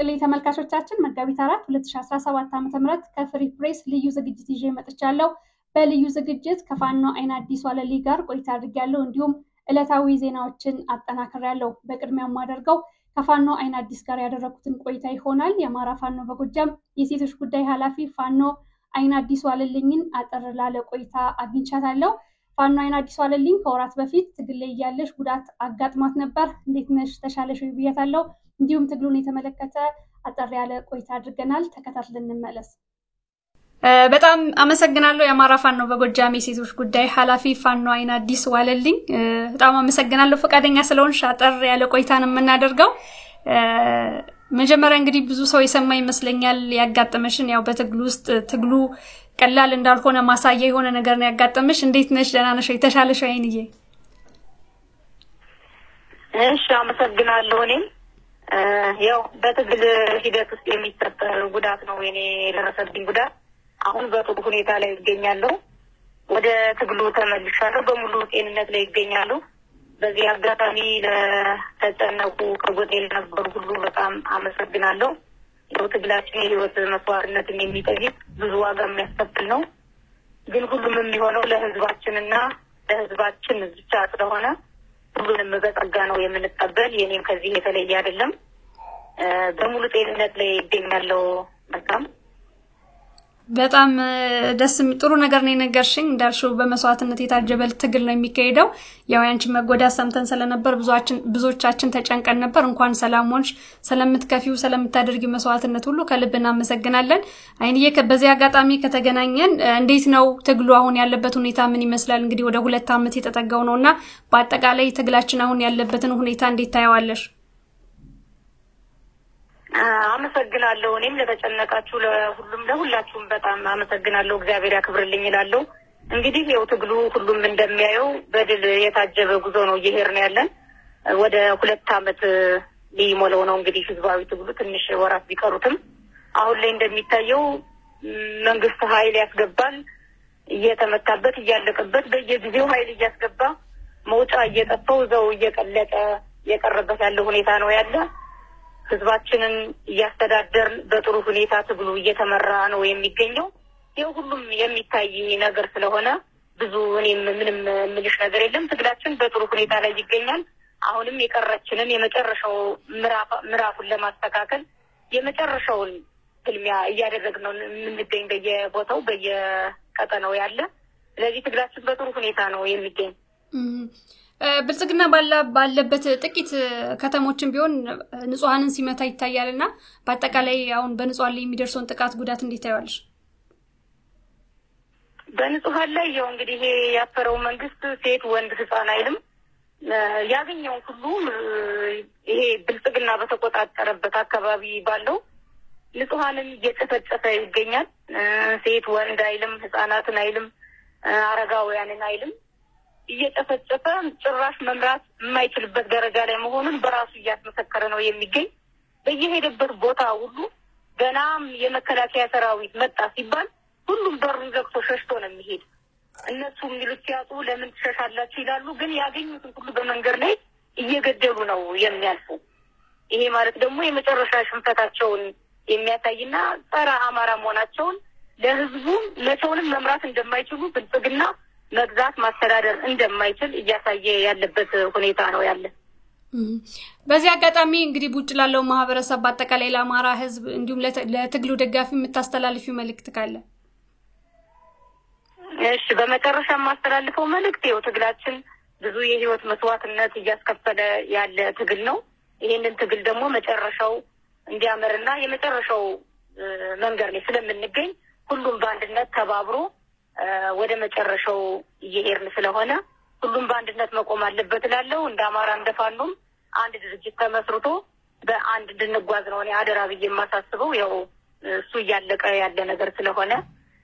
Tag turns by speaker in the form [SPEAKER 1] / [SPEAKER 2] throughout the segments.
[SPEAKER 1] ይስጥልኝ ተመልካቾቻችን መጋቢት 4 2017 ዓ.ም ከፍሪ ፕሬስ ልዩ ዝግጅት ይዤ መጥቻለሁ። በልዩ ዝግጅት ከፋኖ አይን አዲስ ዋለሊ ጋር ቆይታ አድርጌያለሁ። እንዲሁም ዕለታዊ ዜናዎችን አጠናክሬያለሁ። በቅድሚያ ማደርገው ከፋኖ አይን አዲስ ጋር ያደረኩትን ቆይታ ይሆናል። የአማራ ፋኖ በጎጃም የሴቶች ጉዳይ ኃላፊ ፋኖ አይን አዲስ ዋለልኝን አጠር ላለ ቆይታ አግኝቻታለሁ። ፋኖ አይን አዲስ ዋለልኝ ከወራት በፊት ትግል ላይ ያለሽ ጉዳት አጋጥሟት ነበር። እንዴት ነሽ? ተሻለሽ ወይ ብያታለሁ። እንዲሁም ትግሉን የተመለከተ አጠር ያለ ቆይታ አድርገናል። ተከታትለን እንመለስ። በጣም አመሰግናለሁ። የአማራ ፋኖ በጎጃም የሴቶች ጉዳይ ኃላፊ ፋኖ አይን አዲስ ዋለልኝ በጣም አመሰግናለሁ ፈቃደኛ ስለሆንሽ አጠር ያለ ቆይታን የምናደርገው። መጀመሪያ እንግዲህ ብዙ ሰው የሰማ ይመስለኛል ያጋጠመሽን ያው በትግሉ ውስጥ ትግሉ ቀላል እንዳልሆነ ማሳያ የሆነ ነገር ነው ያጋጠመሽ። እንዴት ነሽ? ደህና ነሽ? ተሻለሽ አይንዬ?
[SPEAKER 2] እሺ አመሰግናለሁ። እኔም ያው በትግል ሂደት ውስጥ የሚፈጠር ጉዳት ነው የኔ የደረሰብኝ ጉዳት። አሁን በጥሩ ሁኔታ ላይ ይገኛለሁ። ወደ ትግሉ ተመልሻለሁ። በሙሉ ጤንነት ላይ ይገኛለሁ። በዚህ አጋጣሚ ለተጨነቁ ከጎኔ ለነበሩ ሁሉ በጣም አመሰግናለሁ። ያው ትግላችን የህይወት መስዋዕትነትን የሚጠይቅ ብዙ ዋጋ የሚያስከፍል ነው። ግን ሁሉም የሚሆነው ለህዝባችንና ለህዝባችን ብቻ ስለሆነ ሁሉንም በጸጋ ነው የምንቀበል። የኔም ከዚህ የተለየ አይደለም። በሙሉ ጤንነት ላይ ይገኛለሁ።
[SPEAKER 1] በጣም ደስ ጥሩ ነገር ነው የነገርሽኝ። እንዳልሽው በመስዋዕትነት የታጀበ ትግል ነው የሚካሄደው። ያው ያንቺ መጎዳት ሰምተን ስለነበር ብዙዎቻችን ተጨንቀን ነበር። እንኳን ሰላም ሆንሽ። ስለምትከፊው ስለምታደርጊው መስዋዕትነት ሁሉ ከልብ እናመሰግናለን። አይንዬ በዚህ አጋጣሚ ከተገናኘን እንዴት ነው ትግሉ አሁን ያለበት ሁኔታ ምን ይመስላል? እንግዲህ ወደ 2 ዓመት የተጠጋው ነውና በአጠቃላይ ትግላችን አሁን ያለበትን ሁኔታ እንዴት ታያዋለሽ?
[SPEAKER 2] አመሰግናለሁ። እኔም ለተጨነቃችሁ ለሁላችሁም በጣም አመሰግናለሁ። እግዚአብሔር ያክብርልኝ እላለሁ። እንግዲህ ያው ትግሉ ሁሉም እንደሚያየው በድል የታጀበ ጉዞ ነው እየሄድን ያለን። ወደ 2 ዓመት ሊሞላው ነው እንግዲህ ህዝባዊ ትግሉ ትንሽ ወራት ቢቀሩትም አሁን ላይ እንደሚታየው መንግስት ኃይል ያስገባል፣ እየተመታበት እያለቀበት በየጊዜው ኃይል እያስገባ መውጫ እየጠፋው ዘው እየቀለጠ የቀረበት ያለው ሁኔታ ነው ያለ። ህዝባችንን እያስተዳደርን በጥሩ ሁኔታ ትግሉ እየተመራ ነው የሚገኘው። ይሄ ሁሉም የሚታይ ነገር ስለሆነ ብዙ እኔም ምንም ምልሽ ነገር የለም። ትግላችን በጥሩ ሁኔታ ላይ ይገኛል። አሁንም የቀረችንን የመጨረሻው ምዕራፉን ለማስተካከል የመጨረሻውን ፍልሚያ እያደረግን ነው የምንገኝ በየቦታው በየቀጠናው ያለ። ስለዚህ ትግላችን በጥሩ ሁኔታ ነው የሚገኝ።
[SPEAKER 1] ብልጽግና ባለበት ጥቂት ከተሞችን ቢሆን ንጹሃንን ሲመታ ይታያልና በአጠቃላይ አሁን በንጹሃን ላይ የሚደርሰውን ጥቃት ጉዳት እንዴት ታያለሽ?
[SPEAKER 2] በንጹሃን ላይ ያው እንግዲህ ይሄ ያፈረው መንግስት ሴት ወንድ ህፃን አይልም። ያገኘው ሁሉ ይሄ ብልጽግና በተቆጣጠረበት አካባቢ ባለው ንጹሃንን እየጨፈጨፈ ይገኛል። ሴት ወንድ አይልም፣ ህፃናትን አይልም፣ አረጋውያንን አይልም። እየጨፈጨፈ ጭራሽ መምራት የማይችልበት ደረጃ ላይ መሆኑን በራሱ እያስመሰከረ ነው የሚገኝ። በየሄደበት ቦታ ሁሉ ገናም የመከላከያ ሰራዊት መጣ ሲባል ሁሉም በሩን ዘግቶ ሸሽቶ ነው የሚሄድ። እነሱ የሚሉት ሲያጡ ለምን ትሸሻላችሁ ይላሉ። ግን ያገኙትን ሁሉ በመንገድ ላይ እየገደሉ ነው የሚያልፉ። ይሄ ማለት ደግሞ የመጨረሻ ሽንፈታቸውን የሚያሳይና ጸረ አማራ መሆናቸውን ለህዝቡ መቼውንም መምራት እንደማይችሉ ብልጽግና መግዛት ማስተዳደር እንደማይችል እያሳየ ያለበት ሁኔታ ነው ያለ።
[SPEAKER 1] በዚህ አጋጣሚ እንግዲህ ቡጭ ላለው ማህበረሰብ በአጠቃላይ ለአማራ ህዝብ እንዲሁም ለትግሉ ደጋፊ የምታስተላልፊው መልእክት ካለ?
[SPEAKER 2] እሺ በመጨረሻ ማስተላልፈው መልእክት ይኸው ትግላችን ብዙ የህይወት መስዋዕትነት እያስከፈለ ያለ ትግል ነው። ይሄንን ትግል ደግሞ መጨረሻው እንዲያመርና የመጨረሻው መንገድ ላይ ስለምንገኝ ሁሉም በአንድነት ተባብሮ ወደ መጨረሻው እየሄድን ስለሆነ ሁሉም በአንድነት መቆም አለበት እላለሁ። እንደ አማራ እንደ ፋኖም አንድ ድርጅት ተመስርቶ በአንድ እንድንጓዝ ነው እኔ አደራ ብዬ የማሳስበው። ያው እሱ እያለቀ ያለ ነገር ስለሆነ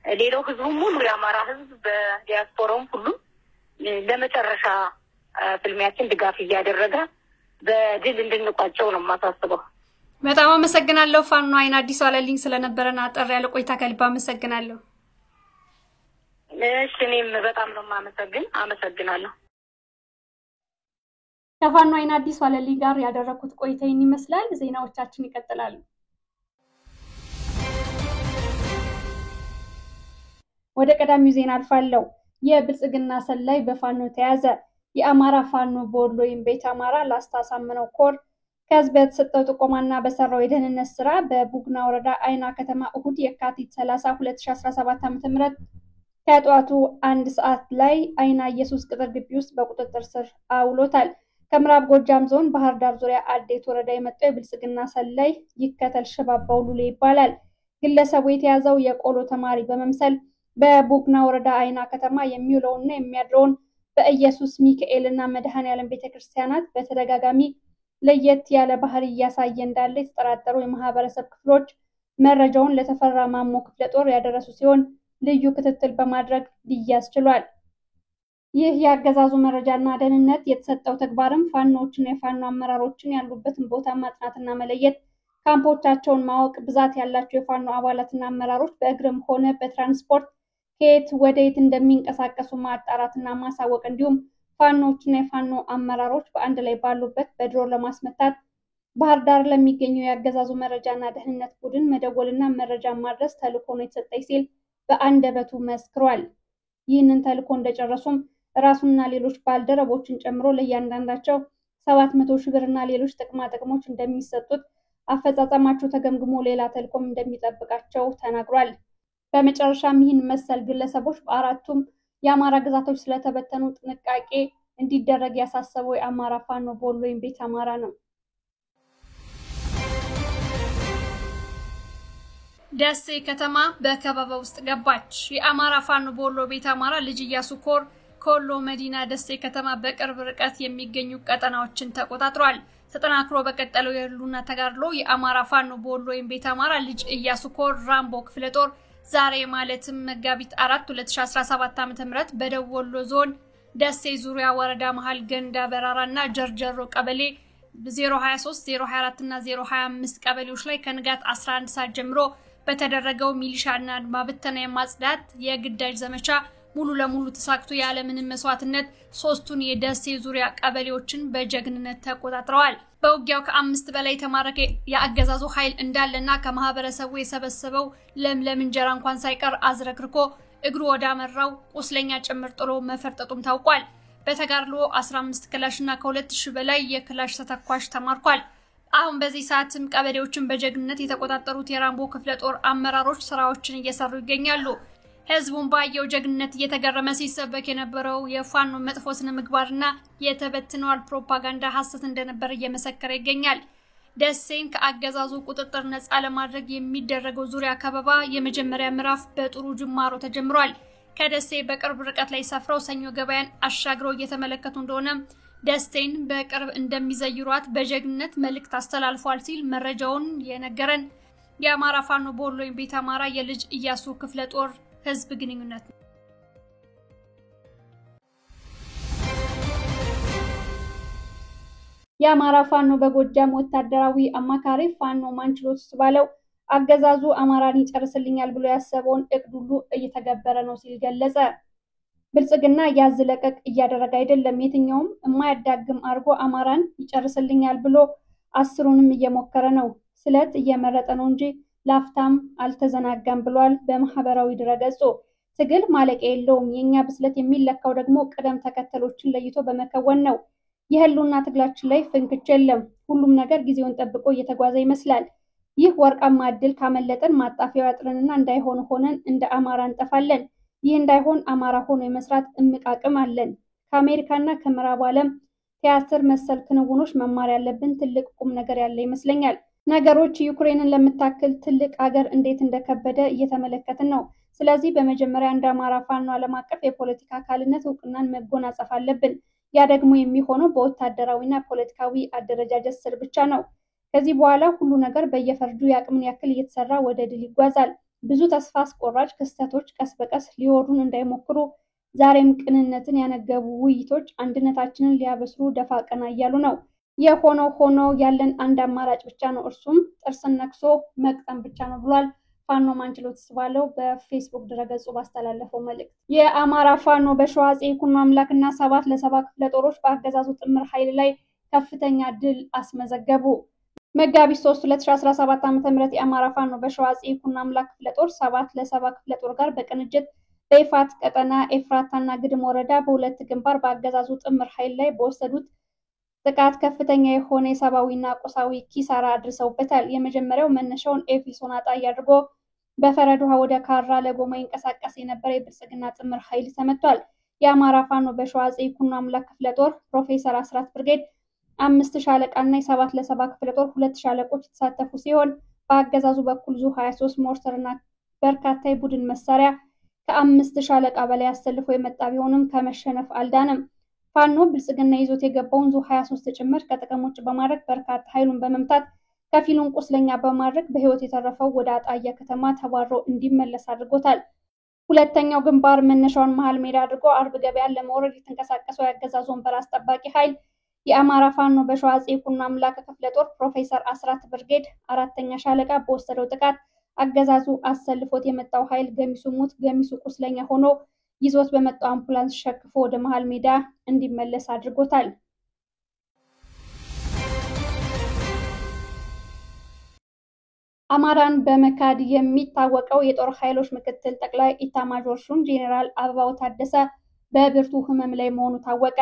[SPEAKER 2] ሌላው ህዝቡ ሙሉ የአማራ ህዝብ በዲያስፖራውም ሁሉ ለመጨረሻ ፍልሚያችን ድጋፍ እያደረገ በድል እንድንቋጨው ነው የማሳስበው።
[SPEAKER 1] በጣም አመሰግናለሁ ፋኖ አይን አዲስ ዋለልኝ ስለነበረን አጠር ያለ ቆይታ ከልብ አመሰግናለሁ።
[SPEAKER 2] እሺ እኔም በጣም ነው አመሰግናለሁ።
[SPEAKER 1] ከፋኖ አይን አዲስ ዋለልኝ ጋር ያደረኩት ቆይታ ይመስላል። ዜናዎቻችን ይቀጥላሉ። ወደ ቀዳሚው ዜና አልፋለሁ። የብልጽግና ሰላይ በፋኖ ተያዘ። የአማራ ፋኖ በወሎ ቤተ አማራ ላስታ ሳምነው ኮር ከህዝብ በተሰጠው ጥቆማና በሰራው የደህንነት ስራ በቡግና ወረዳ አይና ከተማ እሁድ የካቲት 30 2017 ዓ.ም ከጠዋቱ 1 ሰዓት ላይ አይና ኢየሱስ ቅጥር ግቢ ውስጥ በቁጥጥር ስር አውሎታል። ከምዕራብ ጎጃም ዞን ባህር ዳር ዙሪያ አዴት ወረዳ የመጣው የብልጽግና ሰላይ ይከተል ሽባባው ሉሌ ይባላል። ግለሰቡ የተያዘው የቆሎ ተማሪ በመምሰል በቡግና ወረዳ አይና ከተማ የሚውለውና የሚያድረውን በኢየሱስ ሚካኤልና መድኃኔዓለም ቤተክርስቲያናት በተደጋጋሚ ለየት ያለ ባህሪ እያሳየ እንዳለ የተጠራጠሩ የማህበረሰብ ክፍሎች መረጃውን ለተፈራ ማሞ ክፍለ ጦር ያደረሱ ሲሆን ልዩ ክትትል በማድረግ ሊያዝ ችሏል። ይህ የአገዛዙ መረጃና ደህንነት የተሰጠው ተግባርም ፋኖዎችና የፋኖ አመራሮችን ያሉበትን ቦታ ማጥናትና መለየት፣ ካምፖቻቸውን ማወቅ፣ ብዛት ያላቸው የፋኖ አባላትና አመራሮች በእግርም ሆነ በትራንስፖርት ከየት ወደ የት እንደሚንቀሳቀሱ ማጣራትና ማሳወቅ እንዲሁም ፋኖዎችና የፋኖ አመራሮች በአንድ ላይ ባሉበት በድሮን ለማስመታት ባህር ዳር ለሚገኘው የአገዛዙ መረጃና ደህንነት ቡድን መደወልና መረጃ ማድረስ ተልዕኮ ነው የተሰጠኝ ሲል በአንደበቱ መስክሯል። ይህንን ተልዕኮ እንደጨረሱም ራሱና ሌሎች ባልደረቦችን ጨምሮ ለእያንዳንዳቸው 700 ሺህ ብርና ሌሎች ጥቅማ ጥቅሞች እንደሚሰጡት፣ አፈጻጸማቸው ተገምግሞ ሌላ ተልዕኮም እንደሚጠብቃቸው ተናግሯል። በመጨረሻም ይህን መሰል ግለሰቦች በአራቱም የአማራ ግዛቶች ስለተበተኑ ጥንቃቄ እንዲደረግ ያሳሰበው የአማራ ፋኖ በወሎ ቤተ አማራ ነው። ደሴ ከተማ በከበባ ውስጥ ገባች። የአማራ ፋኖ በወሎ ቤተ አማራ ልጅ ኢያሱ ኮር ከወሎ መዲና ደሴ ከተማ በቅርብ ርቀት የሚገኙ ቀጠናዎችን ተቆጣጥሯል። ተጠናክሮ በቀጠለው የህልውና ተጋድሎ የአማራ ፋኖ በወሎ ቤተ አማራ ልጅ ኢያሱ ኮር ራምቦ ክፍለ ጦር ዛሬ ማለትም መጋቢት 4 2017 ዓ.ም በደቡብ ወሎ ዞን ደሴ ዙሪያ ወረዳ መሃል ገንዳ በራራና ጀርጀሮ ቀበሌ 023 024 እና 025 ቀበሌዎች ላይ ከንጋት 11 ሰዓት ጀምሮ በተደረገው ሚሊሻና አድማ ብተና የማጽዳት የግዳጅ ዘመቻ ሙሉ ለሙሉ ተሳክቶ ያለ ምንም መስዋዕትነት ሶስቱን የደሴ ዙሪያ ቀበሌዎችን በጀግንነት ተቆጣጥረዋል። በውጊያው ከ5 በላይ ተማረከ የአገዛዙ ኃይል እንዳለና ከማህበረሰቡ የሰበሰበው ለምለም እንጀራ እንኳን ሳይቀር አዝረክርኮ እግሩ ወዳመራው ቁስለኛ ጭምር ጥሎ መፈርጠጡም ታውቋል። በተጋድሎ 15 ክላሽና ከ2000 በላይ የክላሽ ተተኳሽ ተማርኳል። አሁን በዚህ ሰዓትም ቀበሌዎችን በጀግንነት የተቆጣጠሩት የራምቦ ክፍለ ጦር አመራሮች ስራዎችን እየሰሩ ይገኛሉ። ህዝቡን ባየው ጀግንነት እየተገረመ ሲሰበክ የነበረው የፋኖ መጥፎ ስነ ምግባርና የተበትነዋል ፕሮፓጋንዳ ሐሰት እንደነበር እየመሰከረ ይገኛል። ደሴን ከአገዛዙ ቁጥጥር ነፃ ለማድረግ የሚደረገው ዙሪያ ከበባ የመጀመሪያ ምዕራፍ በጥሩ ጅማሮ ተጀምሯል። ከደሴ በቅርብ ርቀት ላይ ሰፍረው ሰኞ ገበያን አሻግረው እየተመለከቱ እንደሆነ ደሴን በቅርብ እንደሚዘይሯት በጀግንነት መልእክት አስተላልፏል ሲል መረጃውን የነገረን የአማራ ፋኖ በወሎ ቤተ አማራ የልጅ ኢያሱ ክፍለ ጦር ህዝብ ግንኙነት ነው። የአማራ ፋኖ በጎጃም ወታደራዊ አማካሪ ፋኖ ማንችሎት ባለው አገዛዙ አማራን ይጨርስልኛል ብሎ ያሰበውን እቅድ ሁሉ እየተገበረ ነው ሲል ገለጸ። ብልጽግና ያዝለቀቅ እያደረገ አይደለም፣ የትኛውም የማያዳግም አርጎ አማራን ይጨርስልኛል ብሎ አስሩንም እየሞከረ ነው። ስለት እየመረጠ ነው እንጂ ላፍታም አልተዘናጋም ብሏል። በማህበራዊ ድረገጹ ትግል ማለቂያ የለውም፣ የኛ ብስለት የሚለካው ደግሞ ቅደም ተከተሎችን ለይቶ በመከወን ነው። የህልውና ትግላችን ላይ ፍንክች የለም፣ ሁሉም ነገር ጊዜውን ጠብቆ እየተጓዘ ይመስላል። ይህ ወርቃማ እድል ካመለጠን ማጣፊያው ያጥረንና እንዳይሆን ሆነን እንደ አማራ እንጠፋለን። ይህ እንዳይሆን አማራ ሆኖ የመስራት እምቅ አቅም አለን። ከአሜሪካና ከምዕራቡ ዓለም ቲያትር መሰል ክንውኖች መማር ያለብን ትልቅ ቁም ነገር ያለ ይመስለኛል። ነገሮች ዩክሬንን ለምታክል ትልቅ ሀገር እንዴት እንደከበደ እየተመለከትን ነው። ስለዚህ በመጀመሪያ እንደ አማራ ፋኖ ዓለም አቀፍ የፖለቲካ አካልነት እውቅናን መጎናጸፍ አለብን። ያ ደግሞ የሚሆነው በወታደራዊና ፖለቲካዊ አደረጃጀት ስር ብቻ ነው። ከዚህ በኋላ ሁሉ ነገር በየፈርጁ የአቅምን ያክል እየተሰራ ወደ ድል ይጓዛል። ብዙ ተስፋ አስቆራጭ ክስተቶች ቀስ በቀስ ሊወሩን እንዳይሞክሩ ዛሬም ቅንነትን ያነገቡ ውይይቶች አንድነታችንን ሊያበስሩ ደፋ ቀና እያሉ ነው። የሆነው ሆኖ ያለን አንድ አማራጭ ብቻ ነው፣ እርሱም ጥርስን ነክሶ መቅጠም ብቻ ነው ብሏል ፋኖ ማንችሎት ባለው በፌስቡክ ድረገጹ ባስተላለፈው መልእክት። የአማራ ፋኖ በሸዋ አፄ ይኩኖ አምላክና 7 ለ7 ክፍለ ጦሮች በአገዛዙ ጥምር ኃይል ላይ ከፍተኛ ድል አስመዘገቡ። መጋቢት 3 2017 ዓ.ም የአማራ ፋኖ በሸዋ አፄ ይኩኖ አምላክ ክፍለ ጦር 7 ለ7 ክፍለ ጦር ጋር በቅንጅት በይፋት ቀጠና ኤፍራታና ግድም ወረዳ በሁለት ግንባር በአገዛዙ ጥምር ኃይል ላይ በወሰዱት ጥቃት ከፍተኛ የሆነ የሰብአዊና ቁሳዊ ኪሳራ አድርሰውበታል። የመጀመሪያው መነሻውን ኤፌሶን አጣይ አድርጎ በፈረድ ውሃ ወደ ካራ ለጎማ ይንቀሳቀስ የነበረ የብልጽግና ጥምር ኃይል ተመቷል። የአማራ ፋኖ በሸዋ አፄ ይኩኖ አምላክ ክፍለ ጦር ፕሮፌሰር አስራት ብርጌድ 5 ሻለቃና የ7 ለ7 ክፍለ ጦር 2 ሻለቆች የተሳተፉ ሲሆን በአገዛዙ በኩል ዙ 23 ሞርተርና በርካታ የቡድን መሳሪያ ከ5 ሻለቃ በላይ አሰልፎ የመጣ ቢሆንም ከመሸነፍ አልዳነም። ፋኖ ብልጽግና ይዞት የገባውን ዙ 23 ጭምር ከጥቅም ውጭ በማድረግ በርካታ ኃይሉን በመምታት ከፊሉን ቁስለኛ በማድረግ በህይወት የተረፈው ወደ አጣያ ከተማ ተባሮ እንዲመለስ አድርጎታል። ሁለተኛው ግንባር መነሻውን መሃል ሜዳ አድርጎ አርብ ገበያን ለመውረድ የተንቀሳቀሰው የአገዛዙ ወንበር አስጠባቂ ኃይል የአማራ ፋኖ በሸዋ አፄ ይኩኖ አምላክ ክፍለ ጦር ፕሮፌሰር አስራት ብርጌድ 4ኛ ሻለቃ በወሰደው ጥቃት አገዛዙ አሰልፎት የመጣው ኃይል ገሚሱ ሙት ገሚሱ ቁስለኛ ሆኖ ይዞት በመጣው አምቡላንስ ሸክፎ ወደ መሃል ሜዳ እንዲመለስ አድርጎታል። አማራን በመካድ የሚታወቀው የጦር ኃይሎች ምክትል ጠቅላይ ኢታማዦር ሹም ጄኔራል አበባው ታደሰ በብርቱ ህመም ላይ መሆኑ ታወቀ።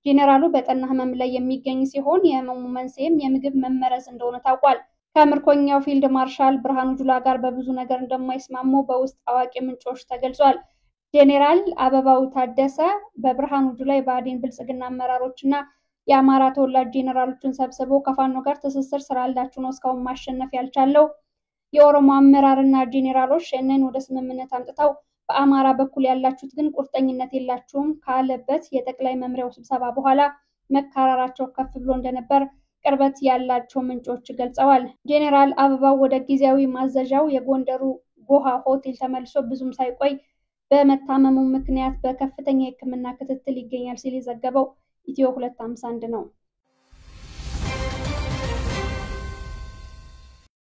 [SPEAKER 1] ጄኔራሉ በጠና ህመም ላይ የሚገኝ ሲሆን የህመሙ መንስኤም የምግብ መመረዝ እንደሆነ ታውቋል። ከምርኮኛው ፊልድ ማርሻል ብርሃኑ ጁላ ጋር በብዙ ነገር እንደማይስማሙ በውስጥ አዋቂ ምንጮች ተገልጿል። ጄኔራል አበባው ታደሰ በብርሃኑ ጁላ የብአዴን ብልጽግና አመራሮችና የአማራ ተወላጅ ጄኔራሎችን ሰብስቦ ከፋኖ ጋር ትስስር ስላላችሁ ነው እስካሁን ማሸነፍ ያልቻለው፣ የኦሮሞ አመራርና ጄኔራሎች ሸኔን ወደ ስምምነት አምጥተው በአማራ በኩል ያላችሁት ግን ቁርጠኝነት የላችሁም ካለበት የጠቅላይ መምሪያው ስብሰባ በኋላ መካረራቸው ከፍ ብሎ እንደነበር ቅርበት ያላቸው ምንጮች ገልጸዋል። ጄኔራል አበባው ወደ ጊዜያዊ ማዘዣው የጎንደሩ ጎሃ ሆቴል ተመልሶ ብዙም ሳይቆይ በመታመሙ ምክንያት በከፍተኛ የሕክምና ክትትል ይገኛል ሲል የዘገበው ኢትዮ 251 ነው።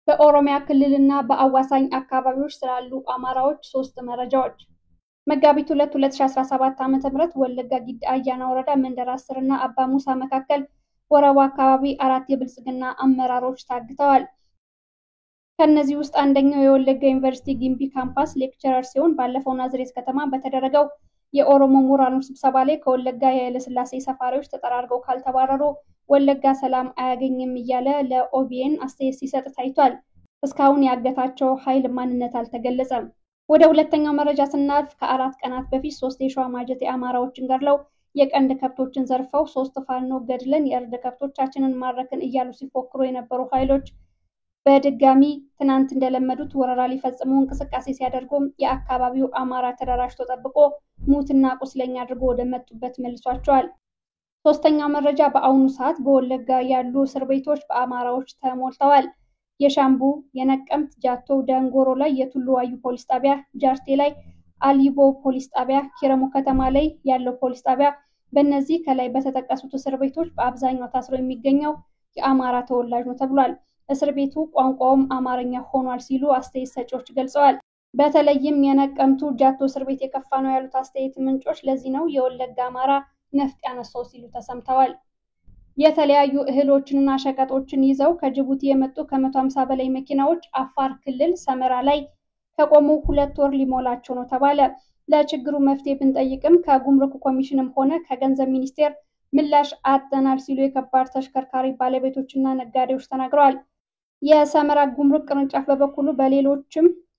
[SPEAKER 1] በኦሮሚያ ክልልና በአዋሳኝ አካባቢዎች ስላሉ አማራዎች 3 መረጃዎች። መጋቢት 2 2017 ዓ.ም ወለጋ ጊዳ አያና ወረዳ መንደር 10 እና አባ ሙሳ መካከል ወረባ አካባቢ 4 የብልጽግና አመራሮች ታግተዋል። ከነዚህ ውስጥ አንደኛው የወለጋ ዩኒቨርሲቲ ግምቢ ካምፓስ ሌክቸረር ሲሆን ባለፈው ናዝሬት ከተማ በተደረገው የኦሮሞ ምሁራኖች ስብሰባ ላይ ከወለጋ የኃይለሥላሴ ሰፋሪዎች ተጠራርገው ካልተባረሩ ወለጋ ሰላም አያገኝም እያለ ለኦቢኤን አስተያየት ሲሰጥ ታይቷል። እስካሁን ያገታቸው ኃይል ማንነት አልተገለጸም። ወደ ሁለተኛው መረጃ ስናልፍ ከ4 ቀናት በፊት 3 የሸዋ ማጀቴ አማራዎችን ገድለው የቀንድ ከብቶችን ዘርፈው 3 ፋኖ ገድለን የእርድ ከብቶቻችንን ማረክን እያሉ ሲፎክሩ የነበሩ ኃይሎች በድጋሚ ትናንት እንደለመዱት ወረራ ሊፈጽሙ እንቅስቃሴ ሲያደርጉ የአካባቢው አማራ ተደራጅቶ ጠብቆ ሙትና ቁስለኛ አድርጎ ወደ መጡበት መልሷቸዋል። ሶስተኛው መረጃ በአሁኑ ሰዓት በወለጋ ያሉ እስር ቤቶች በአማራዎች ተሞልተዋል። የሻምቡ፣ የነቀምት፣ ጃቶ፣ ደንጎሮ ላይ የቱሉ ዋዩ ፖሊስ ጣቢያ፣ ጃርቴ ላይ አሊቦ ፖሊስ ጣቢያ፣ ኪረሙ ከተማ ላይ ያለው ፖሊስ ጣቢያ በእነዚህ ከላይ በተጠቀሱት እስር ቤቶች በአብዛኛው ታስሮ የሚገኘው የአማራ ተወላጅ ነው ተብሏል። እስር ቤቱ ቋንቋውም አማርኛ ሆኗል ሲሉ አስተያየት ሰጪዎች ገልጸዋል። በተለይም የነቀምቱ ጃቶ እስር ቤት የከፋ ነው ያሉት አስተያየት ምንጮች ለዚህ ነው የወለጋ አማራ ነፍጥ ያነሳው ሲሉ ተሰምተዋል። የተለያዩ እህሎችንና ሸቀጦችን ይዘው ከጅቡቲ የመጡ ከ150 በላይ መኪናዎች አፋር ክልል ሰመራ ላይ ከቆሙ 2 ወር ሊሞላቸው ነው ተባለ። ለችግሩ መፍትሄ ብንጠይቅም ከጉምሩክ ኮሚሽንም ሆነ ከገንዘብ ሚኒስቴር ምላሽ አጥተናል ሲሉ የከባድ ተሽከርካሪ ባለቤቶችና ነጋዴዎች ተናግረዋል። የሰመራ ጉምሩክ ቅርንጫፍ በበኩሉ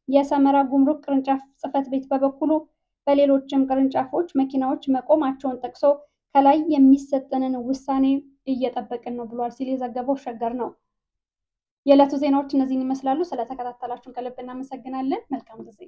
[SPEAKER 1] የሰመራ ጉምሩክ ቅርንጫፍ ጽሕፈት ቤት በበኩሉ በሌሎችም ቅርንጫፎች መኪናዎች መቆማቸውን ጠቅሶ ከላይ የሚሰጠንን ውሳኔ እየጠበቅን ነው ብሏል ሲል የዘገበው ሸገር ነው። የዕለቱ ዜናዎች እነዚህን ይመስላሉ። ስለተከታተላችሁን ከልብ እናመሰግናለን። መልካም ጊዜ